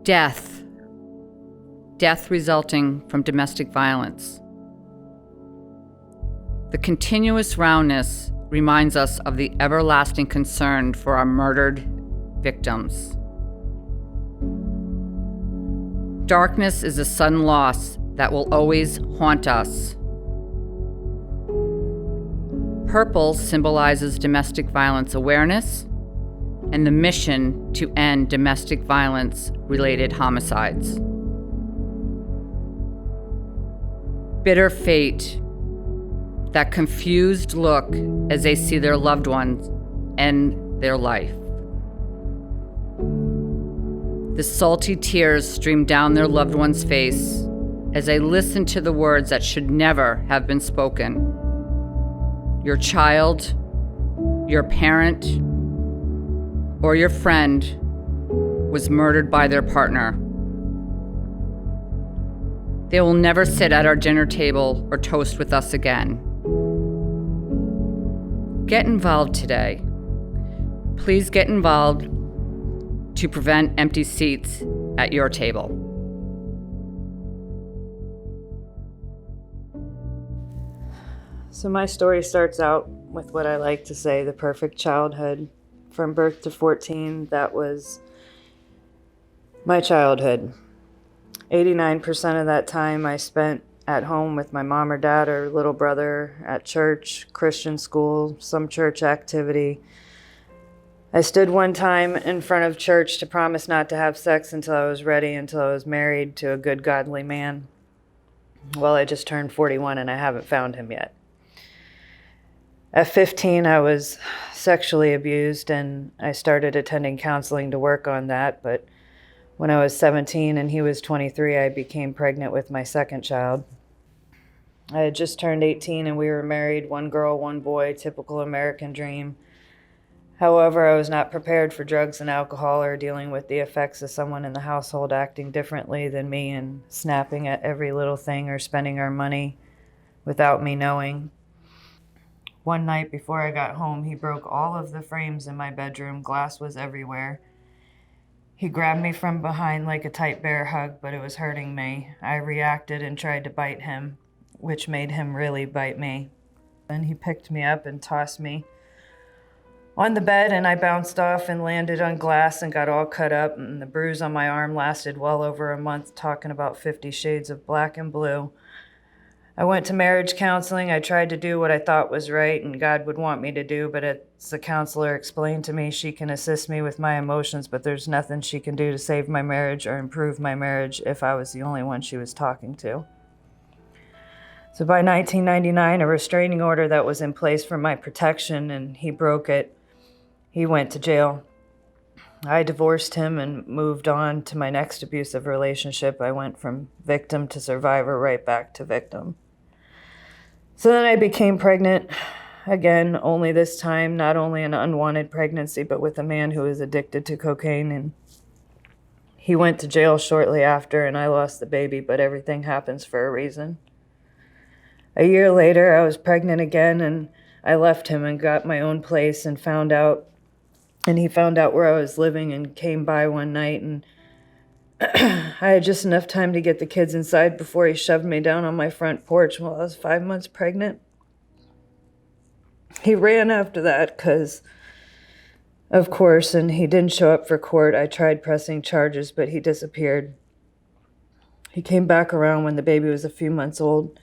Death. Death resulting from domestic violence. The continuous roundness reminds us of the everlasting concern for our murdered victims. Darkness is a sudden loss that will always haunt us. Purple symbolizes domestic violence awareness and the mission to end domestic violence-related homicides. Bitter fate, that confused look as they see their loved ones end their life. The salty tears stream down their loved one's face as they listen to the words that should never have been spoken. Your child, your parent, or your friend was murdered by their partner. They will never sit at our dinner table or toast with us again. Get involved today. Please get involved to prevent empty seats at your table. So my story starts out with what I like to say, the perfect childhood. From birth to 14, that was my childhood. 89% of that time I spent at home with my mom or dad or little brother, at church, Christian school, some church activity. I stood one time in front of church to promise not to have sex until I was ready, until I was married to a good, godly man. Well, I just turned 41 and I haven't found him yet. At 15, I was sexually abused and I started attending counseling to work on that. But when I was 17 and he was 23, I became pregnant with my second child. I had just turned 18 and we were married, one girl, one boy, typical American dream. However, I was not prepared for drugs and alcohol or dealing with the effects of someone in the household acting differently than me and snapping at every little thing or spending our money without me knowing. One night before I got home, he broke all of the frames in my bedroom. Glass was everywhere. He grabbed me from behind like a tight bear hug, but it was hurting me. I reacted and tried to bite him, which made him really bite me. Then he picked me up and tossed me on the bed, and I bounced off and landed on glass and got all cut up, and the bruise on my arm lasted well over a month, talking about 50 shades of black and blue. I went to marriage counseling. I tried to do what I thought was right and God would want me to do, but as the counselor explained to me, she can assist me with my emotions, but there's nothing she can do to save my marriage or improve my marriage if I was the only one she was talking to. So by 1999, a restraining order that was in place for my protection, and he broke it. He went to jail. I divorced him and moved on to my next abusive relationship. I went from victim to survivor, right back to victim. So then I became pregnant again, only this time, not only an unwanted pregnancy, but with a man who was addicted to cocaine. And he went to jail shortly after, and I lost the baby, but everything happens for a reason. A year later, I was pregnant again, and I left him and got my own place and he found out where I was living and came by one night, and I had just enough time to get the kids inside before he shoved me down on my front porch while I was 5 months pregnant. He ran after that because, of course, and he didn't show up for court. I tried pressing charges, but he disappeared. He came back around when the baby was a few months old,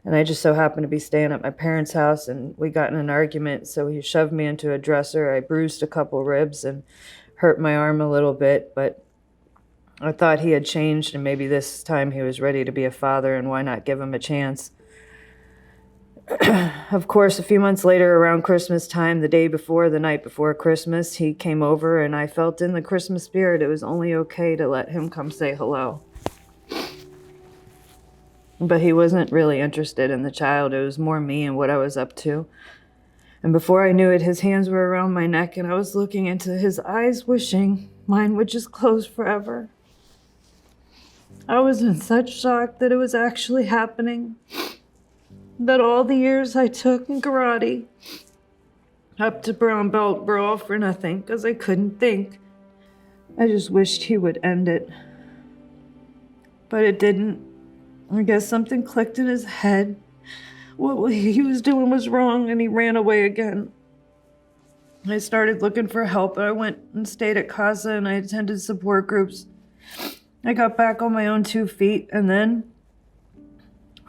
and I just so happened to be staying at my parents' house, and we got in an argument, so he shoved me into a dresser. I bruised a couple ribs and hurt my arm a little bit, but I thought he had changed, and maybe this time he was ready to be a father, and why not give him a chance? Of course, a few months later, around Christmas time, the night before Christmas, he came over, and I felt in the Christmas spirit it was only okay to let him come say hello. But he wasn't really interested in the child. It was more me and what I was up to. And before I knew it, his hands were around my neck, and I was looking into his eyes, wishing mine would just close forever. I was in such shock that it was actually happening, that all the years I took in karate up to brown belt were all for nothing because I couldn't think. I just wished he would end it. but it didn't. I guess something clicked in his head. What he was doing was wrong, and he ran away again. I started looking for help. I went and stayed at Casa, and I attended support groups. I got back on my own 2 feet, and then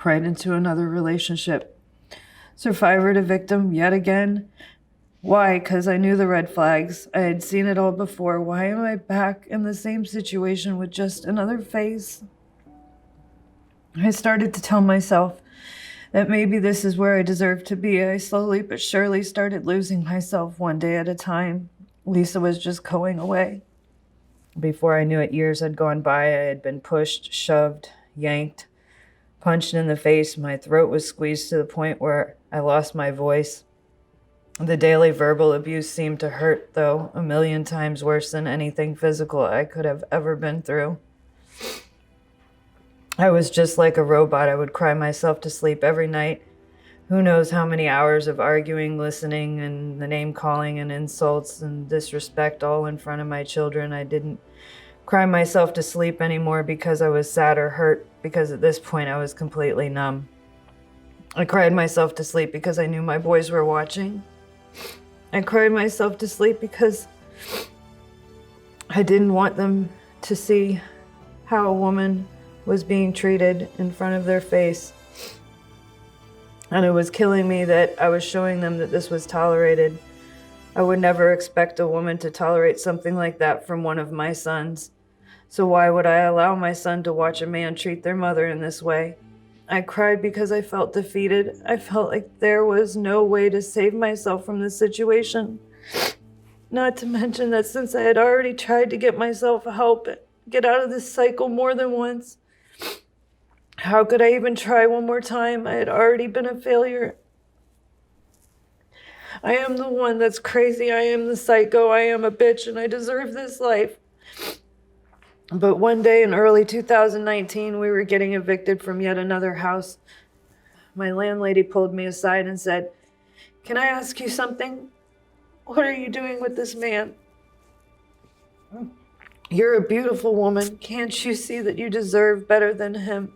right into another relationship. Survivor to victim yet again. Why? Because I knew the red flags. I had seen it all before. Why am I back in the same situation with just another face? I started to tell myself that maybe this is where I deserve to be. I slowly but surely started losing myself one day at a time. Lisa was just going away. Before I knew it, years had gone by. I had been pushed, shoved, yanked, punched in the face. My throat was squeezed to the point where I lost my voice. The daily verbal abuse seemed to hurt, though, 1,000,000 times worse than anything physical I could have ever been through. I was just like a robot. I would cry myself to sleep every night. Who knows how many hours of arguing, listening, and the name calling and insults and disrespect all in front of my children. I didn't cry myself to sleep anymore because I was sad or hurt, because at this point I was completely numb. I cried myself to sleep because I knew my boys were watching. I cried myself to sleep because I didn't want them to see how a woman was being treated in front of their face. And it was killing me that I was showing them that this was tolerated. I would never expect a woman to tolerate something like that from one of my sons. So why would I allow my son to watch a man treat their mother in this way? I cried because I felt defeated. I felt like there was no way to save myself from this situation. Not to mention that since I had already tried to get myself help, get out of this cycle more than once, how could I even try one more time? I had already been a failure. I am the one that's crazy. I am the psycho. I am a bitch, and I deserve this life. But one day in early 2019, we were getting evicted from yet another house. My landlady pulled me aside and said, "Can I ask you something? What are you doing with this man? You're a beautiful woman. Can't you see that you deserve better than him?"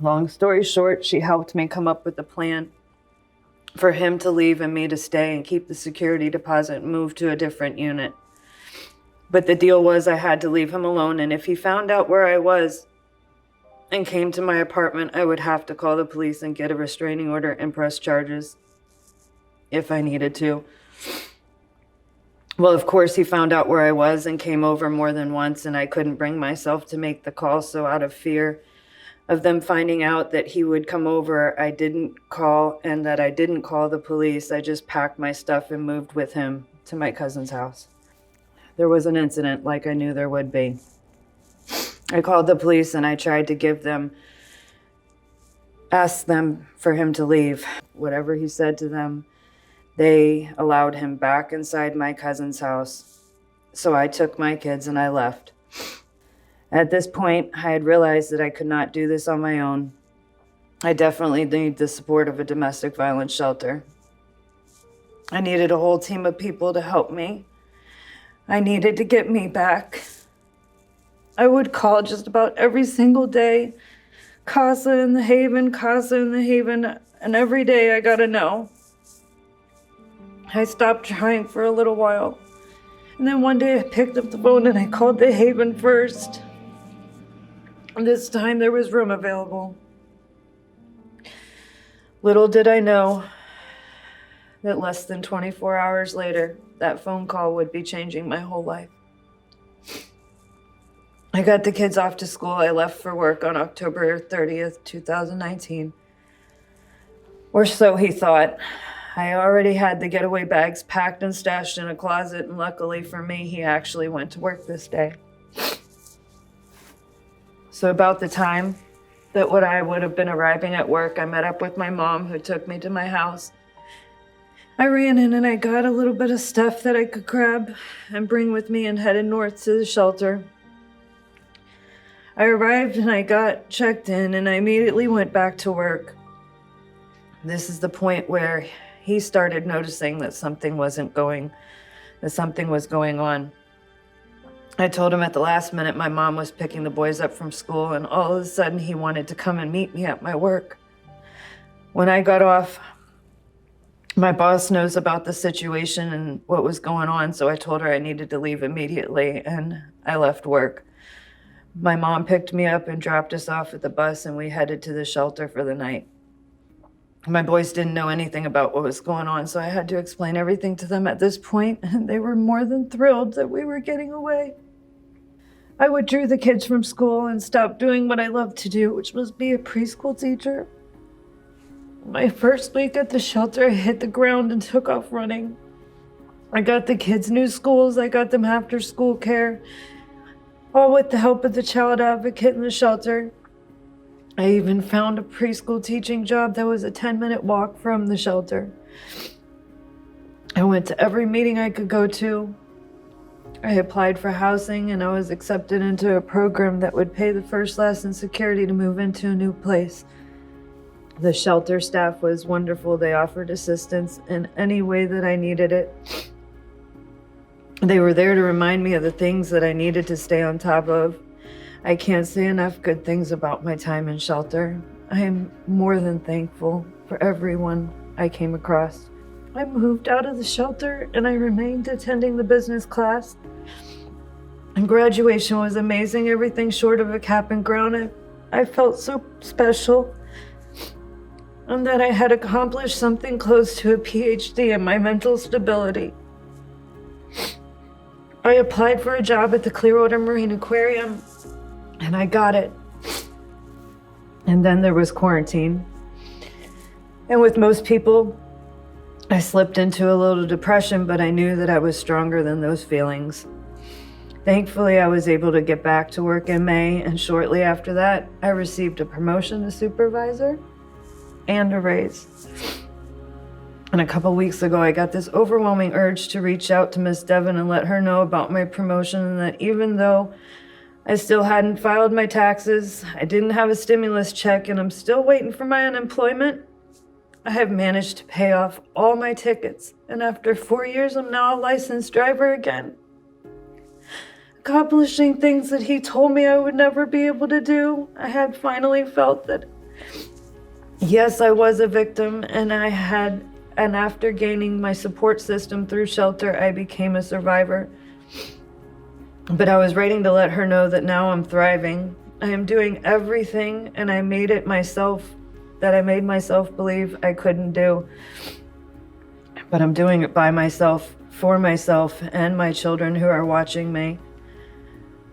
Long story short, she helped me come up with a plan for him to leave and me to stay and keep the security deposit and move to a different unit. But the deal was I had to leave him alone, and if he found out where I was and came to my apartment, I would have to call the police and get a restraining order and press charges if I needed to. Well, of course, he found out where I was and came over more than once, and I couldn't bring myself to make the call, so out of fear of them finding out that he would come over, I didn't call, and that I didn't call the police. I just packed my stuff and moved with him to my cousin's house. There was an incident like I knew there would be. I called the police and I tried to ask them for him to leave. Whatever he said to them, they allowed him back inside my cousin's house. So I took my kids and I left. At this point, I had realized that I could not do this on my own. I definitely need the support of a domestic violence shelter. I needed a whole team of people to help me. I needed to get me back. I would call just about every single day. Casa in the Haven, Casa in the Haven, and every day I got a no. I stopped trying for a little while. And then one day I picked up the phone and I called the Haven first. And this time there was room available. Little did I know that less than 24 hours later, that phone call would be changing my whole life. I got the kids off to school. I left for work on October 30th, 2019. Or so he thought. I already had the getaway bags packed and stashed in a closet, and luckily for me, he actually went to work this day. So about the time that I would have been arriving at work, I met up with my mom, who took me to my house. I ran in and I got a little bit of stuff that I could grab and bring with me and headed north to the shelter. I arrived and I got checked in and I immediately went back to work. This is the point where he started noticing that something was going on. I told him at the last minute my mom was picking the boys up from school, and all of a sudden he wanted to come and meet me at my work. When I got off, my boss knows about the situation and what was going on, so I told her I needed to leave immediately, and I left work. My mom picked me up and dropped us off at the bus, and we headed to the shelter for the night. My boys didn't know anything about what was going on, so I had to explain everything to them at this point, and they were more than thrilled that we were getting away. I withdrew the kids from school and stopped doing what I loved to do, which was be a preschool teacher. My first week at the shelter, I hit the ground and took off running. I got the kids new schools, I got them after school care, all with the help of the child advocate in the shelter. I even found a preschool teaching job that was a 10-minute walk from the shelter. I went to every meeting I could go to. I applied for housing, and I was accepted into a program that would pay the first lesson security to move into a new place. The shelter staff was wonderful. They offered assistance in any way that I needed it. They were there to remind me of the things that I needed to stay on top of. I can't say enough good things about my time in shelter. I am more than thankful for everyone I came across. I moved out of the shelter and I remained attending the business class. And graduation was amazing, everything short of a cap and gown. I felt so special, and that I had accomplished something close to a PhD in my mental stability. I applied for a job at the Clearwater Marine Aquarium, and I got it. And then there was quarantine. And with most people, I slipped into a little depression, but I knew that I was stronger than those feelings. Thankfully, I was able to get back to work in May, and shortly after that, I received a promotion to supervisor and a raise. And a couple weeks ago, I got this overwhelming urge to reach out to Miss Devon and let her know about my promotion, and that even though I still hadn't filed my taxes, I didn't have a stimulus check, and I'm still waiting for my unemployment, I have managed to pay off all my tickets. And after 4 years, I'm now a licensed driver again, accomplishing things that he told me I would never be able to do. I had finally felt that, yes, I was a victim, and after gaining my support system through shelter, I became a survivor. But I was waiting to let her know that now I'm thriving. I am doing everything, and I made it myself, that I made myself believe I couldn't do. But I'm doing it by myself, for myself, and my children who are watching me.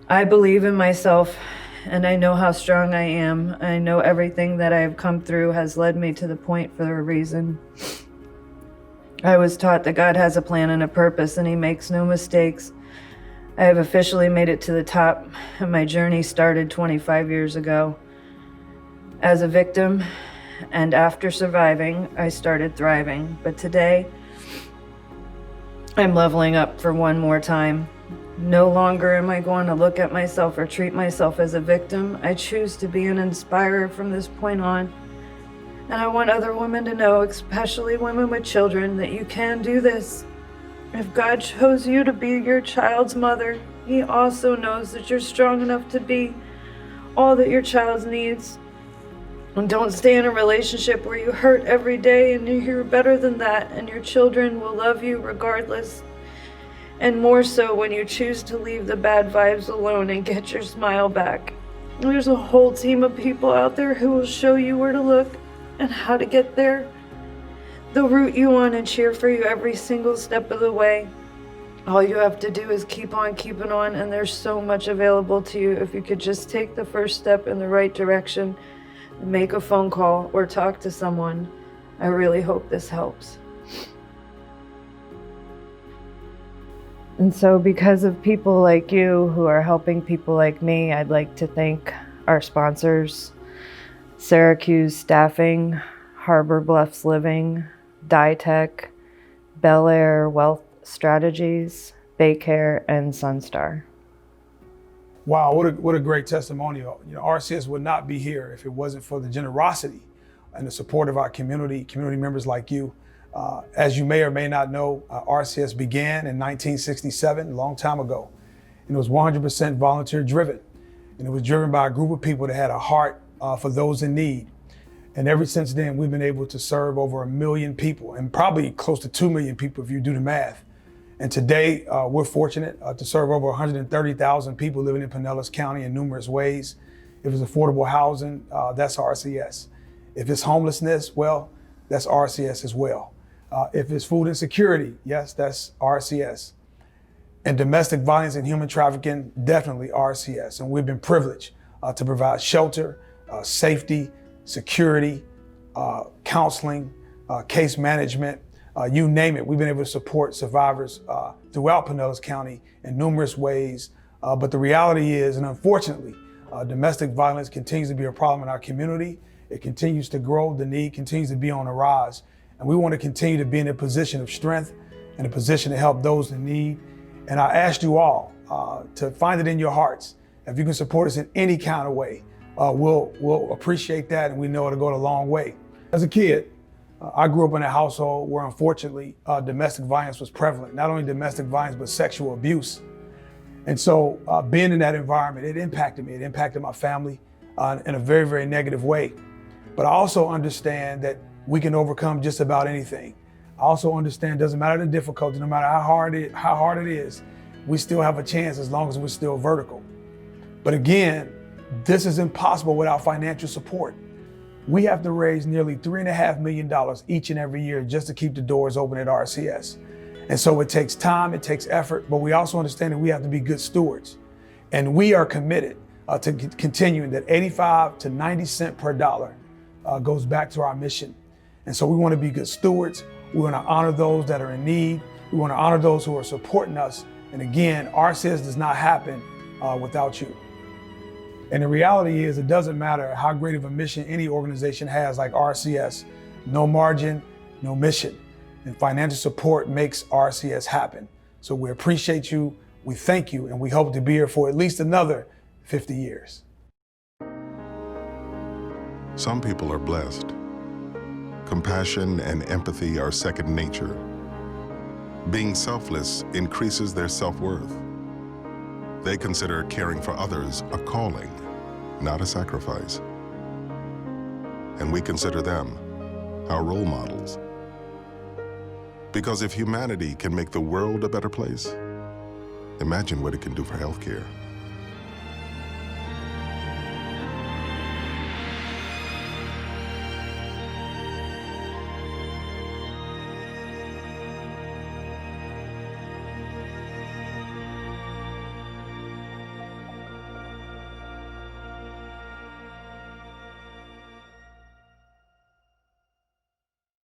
I believe in myself, and I know how strong I am. I know everything that I have come through has led me to the point for a reason. I was taught that God has a plan and a purpose, and He makes no mistakes. I have officially made it to the top, and my journey started 25 years ago. As a victim, and after surviving, I started thriving. But today, I'm leveling up for one more time. No longer am I going to look at myself or treat myself as a victim. I choose to be an inspirer from this point on. And I want other women to know, especially women with children, that you can do this. If God chose you to be your child's mother, He also knows that you're strong enough to be all that your child needs. And don't stay in a relationship where you hurt every day and you're better than that, and your children will love you regardless. And more so when you choose to leave the bad vibes alone and get your smile back. There's a whole team of people out there who will show you where to look and how to get there. They'll root you on and cheer for you every single step of the way. All you have to do is keep on keeping on, and there's so much available to you if you could just take the first step in the right direction and make a phone call or talk to someone. I really hope this helps. And so because of people like you who are helping people like me, I'd like to thank our sponsors: Syracuse Staffing, Harbor Bluffs Living, DieTech, Bel Air Wealth Strategies, Baycare, and Sunstar. Wow, what a great testimonial. You know, RCS would not be here if it wasn't for the generosity and the support of our community members like you. As you may or may not know, RCS began in 1967, a long time ago. and it was 100% volunteer driven. And it was driven by a group of people that had a heart for those in need. And ever since then, we've been able to serve over 1 million people, and probably close to 2 million people if you do the math. And today, we're fortunate to serve over 130,000 people living in Pinellas County in numerous ways. If it's affordable housing, that's RCS. If it's homelessness, well, that's RCS as well. If it's food insecurity, yes, that's RCS. And domestic violence and human trafficking, definitely RCS. And we've been privileged to provide shelter, safety, security, counseling, case management, you name it. We've been able to support survivors throughout Pinellas County in numerous ways. But the reality is, and unfortunately, domestic violence continues to be a problem in our community. It continues to grow. The need continues to be on the rise. And we want to continue to be in a position of strength and a position to help those in need. And I ask you all to find it in your hearts. If you can support us in any kind of way, we'll appreciate that, and we know it'll go a long way. As a kid, I grew up in a household where unfortunately domestic violence was prevalent. Not only domestic violence, but sexual abuse. And so being in that environment, it impacted me. It impacted my family in a very, very negative way. But I also understand that we can overcome just about anything. I also understand it doesn't matter the difficulty, no matter how hard it is, we still have a chance as long as we're still vertical. But again, this is impossible without financial support. We have to raise nearly $3.5 million each and every year just to keep the doors open at RCS. And so it takes time, it takes effort, but we also understand that we have to be good stewards. And we are committed to continuing that 85 to 90 cents per dollar goes back to our mission. And so we want to be good stewards. We want to honor those that are in need. We want to honor those who are supporting us. And again, RCS does not happen without you. And the reality is, it doesn't matter how great of a mission any organization has like RCS, no margin, no mission. And financial support makes RCS happen. So we appreciate you, we thank you, and we hope to be here for at least another 50 years. Some people are blessed. Compassion and empathy are second nature. Being selfless increases their self-worth. They consider caring for others a calling, not a sacrifice. And we consider them our role models. Because if humanity can make the world a better place, imagine what it can do for healthcare.